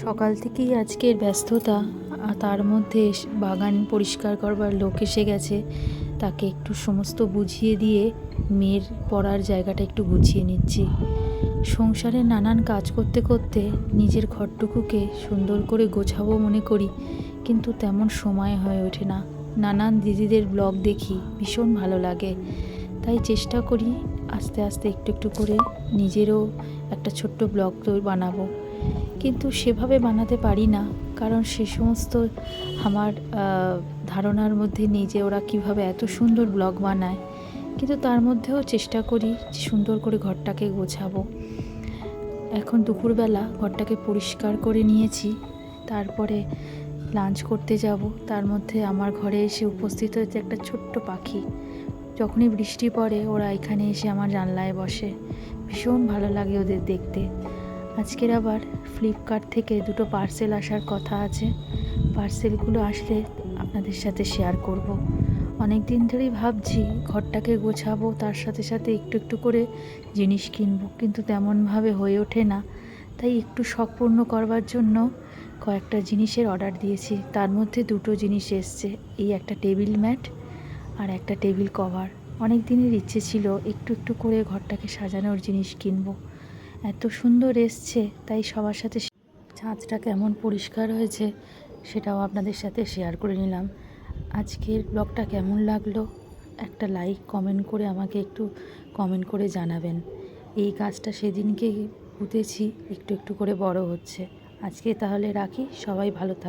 সকাল থেকেই আজকের ব্যস্ততা, তার মধ্যে বাগান পরিষ্কার করবার লোক এসে গেছে। তাকে একটু সমস্ত বুঝিয়ে দিয়ে মেয়ের পড়ার জায়গাটা একটু গুছিয়ে নিচ্ছি। সংসারে নানান কাজ করতে করতে নিজের ঘরটুকুকে সুন্দর করে গোছাবো মনে করি, কিন্তু তেমন সময় হয়ে ওঠে না। নানান দিদিদের ব্লগ দেখি, ভীষণ ভালো লাগে, তাই চেষ্টা করি আস্তে আস্তে একটু একটু করে নিজেরও একটা ছোট্ট ব্লগ বানাবো। কিন্তু সেভাবে বানাতে পারি না, কারণ সে সমস্ত আমার ধারণার মধ্যে নেই যে ওরা কীভাবে এত সুন্দর ব্লগ বানায়। কিন্তু তার মধ্যেও চেষ্টা করি যে সুন্দর করে ঘরটাকে গোছাবো। এখন দুপুরবেলা ঘরটাকে পরিষ্কার করে নিয়েছি, তারপরে লাঞ্চ করতে যাব। তার মধ্যে আমার ঘরে এসে উপস্থিত হয়েছে একটা ছোট্ট পাখি। যখনই বৃষ্টি পড়ে ওরা এখানে এসে আমার জানলায় বসে, ভীষণ ভালো লাগে ওদের দেখতে। আজকের আবার ফ্লিপকার্ট থেকে দুটো পার্সেল আসার কথা আছে। পার্সেলগুলো আসলে আপনাদের সাথে শেয়ার করব। অনেক দিন ধরেই ভাবছি ঘরটাকে গোছাবো, তার সাথে সাথে একটু একটু করে জিনিস কিনবো, কিন্তু তেমনভাবে হয়ে ওঠে না। তাই একটু শখ পূর্ণ করবার জন্য কয়েকটা জিনিসের অর্ডার দিয়েছি। তার মধ্যে দুটো জিনিস এসছে, এই একটা টেবিল ম্যাট আর একটা টেবিল কভার। অনেক দিনের ইচ্ছে ছিল একটু একটু করে ঘরটাকে সাজানোর জিনিস কিনবো। এত সুন্দর এসছে, তাই সবার সাথে ছাদটা কেমন পরিষ্কার হয়েছে সেটাও আপনাদের সাথে শেয়ার করে নিলাম। আজকের ব্লগটা কেমন লাগলো একটা লাইক কমেন্ট করে আমাকে একটু কমেন্ট করে জানাবেন। এই গাছটা সেদিনকে পুঁতেছি, একটু একটু করে বড় হচ্ছে। আজকে তাহলে রাখি, সবাই ভালো থাকবে।